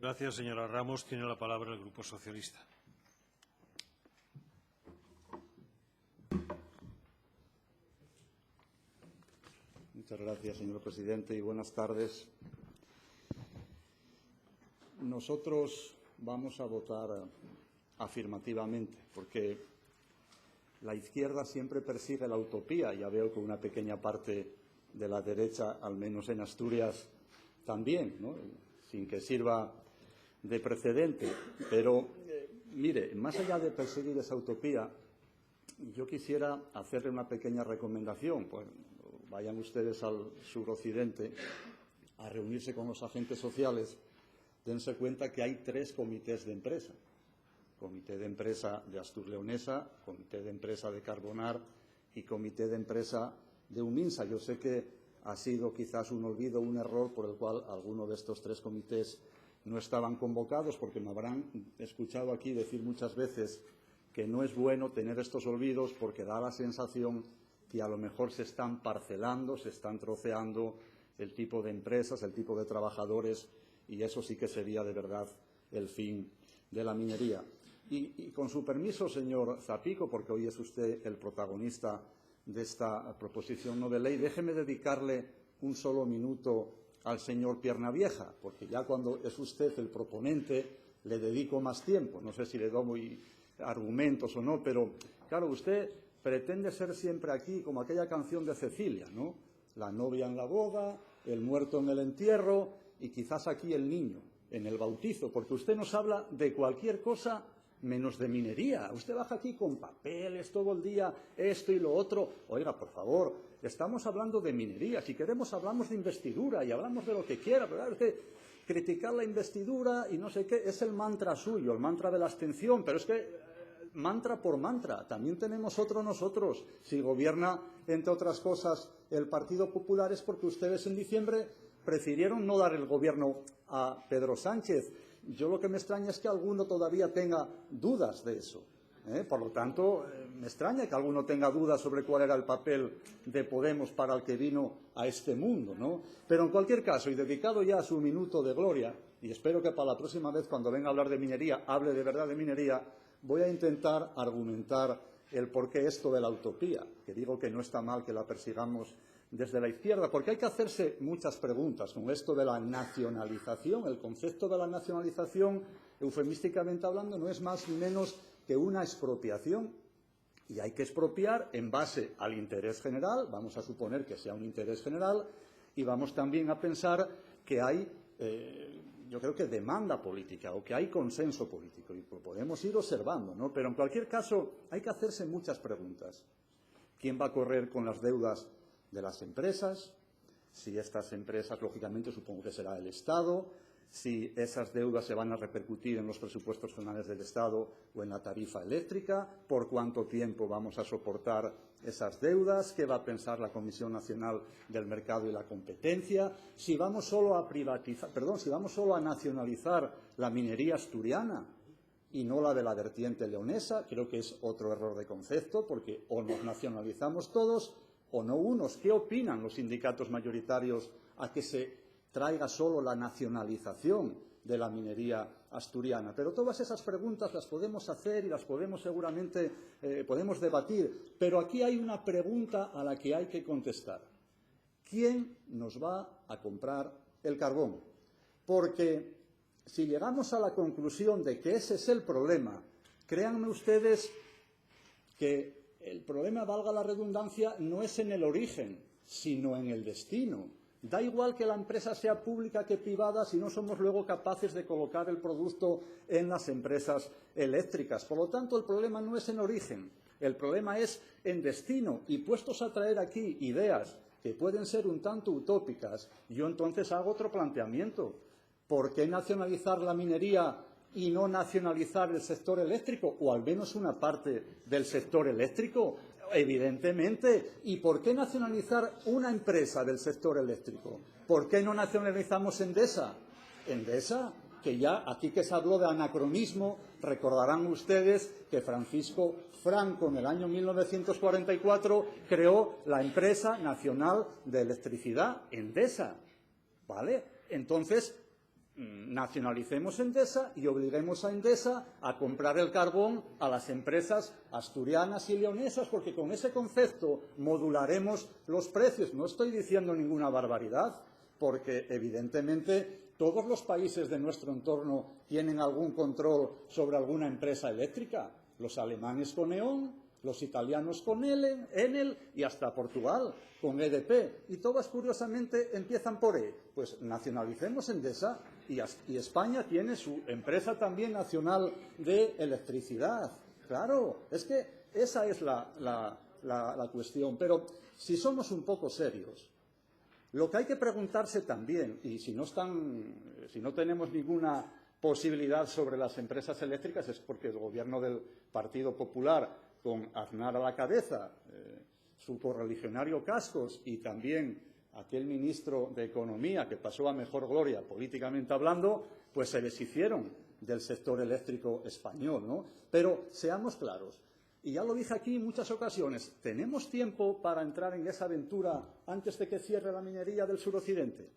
Gracias, señora Ramos. Tiene la palabra el Grupo Socialista. Muchas gracias, señor presidente, y buenas tardes. Nosotros vamos a votar afirmativamente, porque la izquierda siempre persigue la utopía. Ya veo que una pequeña parte de la derecha, al menos en Asturias, también, ¿no?, sin que sirva de precedente. Pero, mire, más allá de perseguir esa utopía, yo quisiera hacerle una pequeña recomendación. Pues, vayan ustedes al suroccidente a reunirse con los agentes sociales. Dense cuenta que hay 3 comités de empresa. Comité de empresa de Astur Leonesa, comité de empresa de Carbonar y comité de empresa de Uminsa. Yo sé que ha sido quizás un olvido, un error por el cual alguno de estos 3 comités no estaban convocados, porque me habrán escuchado aquí decir muchas veces que no es bueno tener estos olvidos, porque da la sensación que a lo mejor se están parcelando, se están troceando el tipo de empresas, el tipo de trabajadores, y eso sí que sería de verdad el fin de la minería. Y con su permiso, señor Zapico, porque hoy es usted el protagonista de esta proposición no de ley, déjeme dedicarle un solo minuto al señor Piernavieja, porque ya cuando es usted el proponente le dedico más tiempo. No sé si le doy argumentos o no, pero claro, usted pretende ser siempre aquí como aquella canción de Cecilia, ¿no? La novia en la boda, el muerto en el entierro y quizás aquí el niño en el bautizo, porque usted nos habla de cualquier cosa menos de minería. Usted baja aquí con papeles todo el día, esto y lo otro. Oiga, por favor, estamos hablando de minería. Si queremos hablamos de investidura y hablamos de lo que quiera, pero es que criticar la investidura y no sé qué es el mantra suyo, el mantra de la abstención, pero es que mantra por mantra. También tenemos otro nosotros. Si gobierna, entre otras cosas, el Partido Popular es porque ustedes en diciembre prefirieron no dar el gobierno a Pedro Sánchez. Yo lo que me extraña es que alguno todavía tenga dudas de eso. Por lo tanto, me extraña que alguno tenga dudas sobre cuál era el papel de Podemos para el que vino a este mundo, ¿no? Pero en cualquier caso, y dedicado ya a su minuto de gloria, y espero que para la próxima vez cuando venga a hablar de minería, hable de verdad de minería, voy a intentar argumentar el porqué esto de la utopía, que digo que no está mal que la persigamos desde la izquierda, porque hay que hacerse muchas preguntas con esto de la nacionalización. El concepto de la nacionalización, eufemísticamente hablando, no es más ni menos que una expropiación, y hay que expropiar en base al interés general. Vamos a suponer que sea un interés general, y vamos también a pensar que hay, yo creo que demanda política o que hay consenso político, y lo podemos ir observando, ¿no? Pero en cualquier caso hay que hacerse muchas preguntas. ¿Quién va a correr con las deudas de las empresas? Si estas empresas, lógicamente, supongo que será el Estado. Si esas deudas se van a repercutir en los presupuestos generales del Estado o en la tarifa eléctrica. ¿Por cuánto tiempo vamos a soportar esas deudas? ¿Qué va a pensar la Comisión Nacional del Mercado y la Competencia? Si vamos solo a si vamos solo a nacionalizar la minería asturiana y no la de la vertiente leonesa, creo que es otro error de concepto, porque o nos nacionalizamos todos o no unos. ¿Qué opinan los sindicatos mayoritarios a que se traiga solo la nacionalización de la minería asturiana? Pero todas esas preguntas las podemos hacer y las podemos seguramente podemos debatir. Pero aquí hay una pregunta a la que hay que contestar. ¿Quién nos va a comprar el carbón? Porque si llegamos a la conclusión de que ese es el problema, créanme ustedes que el problema, valga la redundancia, no es en el origen, sino en el destino. Da igual que la empresa sea pública que privada si no somos luego capaces de colocar el producto en las empresas eléctricas. Por lo tanto, el problema no es en origen, el problema es en destino. Y puestos a traer aquí ideas que pueden ser un tanto utópicas, yo entonces hago otro planteamiento. ¿Por qué nacionalizar la minería y no nacionalizar el sector eléctrico, o al menos una parte del sector eléctrico? Evidentemente. ¿Y por qué nacionalizar una empresa del sector eléctrico? ¿Por qué no nacionalizamos Endesa? Endesa, que ya aquí que se habló de anacronismo, recordarán ustedes que Francisco Franco en el año 1944 creó la Empresa Nacional de Electricidad, Endesa, ¿vale? Entonces, nacionalicemos Endesa y obliguemos a Endesa a comprar el carbón a las empresas asturianas y leonesas, porque con ese concepto modularemos los precios. No estoy diciendo ninguna barbaridad, porque evidentemente todos los países de nuestro entorno tienen algún control sobre alguna empresa eléctrica. Los alemanes con E.ON, los italianos con Enel y hasta Portugal con EDP. Y todas, curiosamente, empiezan por E. Pues nacionalicemos Endesa y España tiene su empresa también nacional de electricidad. Claro, es que esa es la cuestión. Pero si somos un poco serios, lo que hay que preguntarse también, y si no tenemos ninguna posibilidad sobre las empresas eléctricas, es porque el gobierno del Partido Popular, con Aznar a la cabeza, su correligionario Cascos y también aquel ministro de Economía que pasó a mejor gloria políticamente hablando, pues se deshicieron del sector eléctrico español, ¿no? Pero seamos claros, y ya lo dije aquí en muchas ocasiones, ¿tenemos tiempo para entrar en esa aventura antes de que cierre la minería del suroccidente?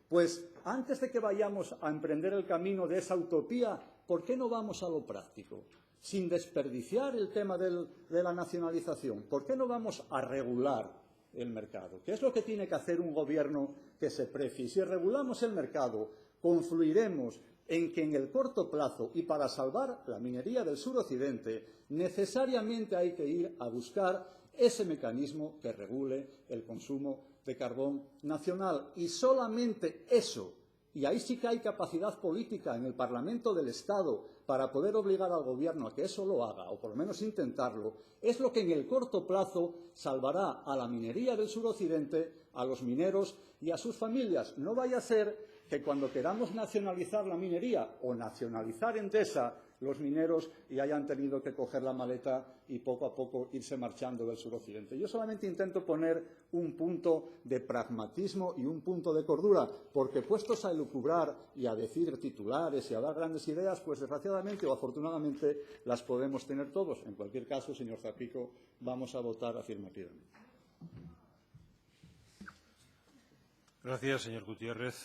Pues antes de que vayamos a emprender el camino de esa utopía, ¿por qué no vamos a lo práctico? Sin desperdiciar el tema de la nacionalización, ¿por qué no vamos a regular el mercado? ¿Qué es lo que tiene que hacer un gobierno que se precie? Y si regulamos el mercado, confluiremos en que en el corto plazo y para salvar la minería del suroccidente, necesariamente hay que ir a buscar ese mecanismo que regule el consumo de carbón nacional. Y solamente eso, y ahí sí que hay capacidad política en el Parlamento del Estado para poder obligar al Gobierno a que eso lo haga, o por lo menos intentarlo, es lo que en el corto plazo salvará a la minería del suroccidente, a los mineros y a sus familias. No vaya a ser que cuando queramos nacionalizar la minería o nacionalizar Endesa, los mineros y hayan tenido que coger la maleta y poco a poco irse marchando del suroccidente. Yo solamente intento poner un punto de pragmatismo y un punto de cordura, porque puestos a elucubrar y a decir titulares y a dar grandes ideas, pues desgraciadamente o afortunadamente las podemos tener todos. En cualquier caso, señor Zapico, vamos a votar afirmativamente. Gracias, señor Gutiérrez.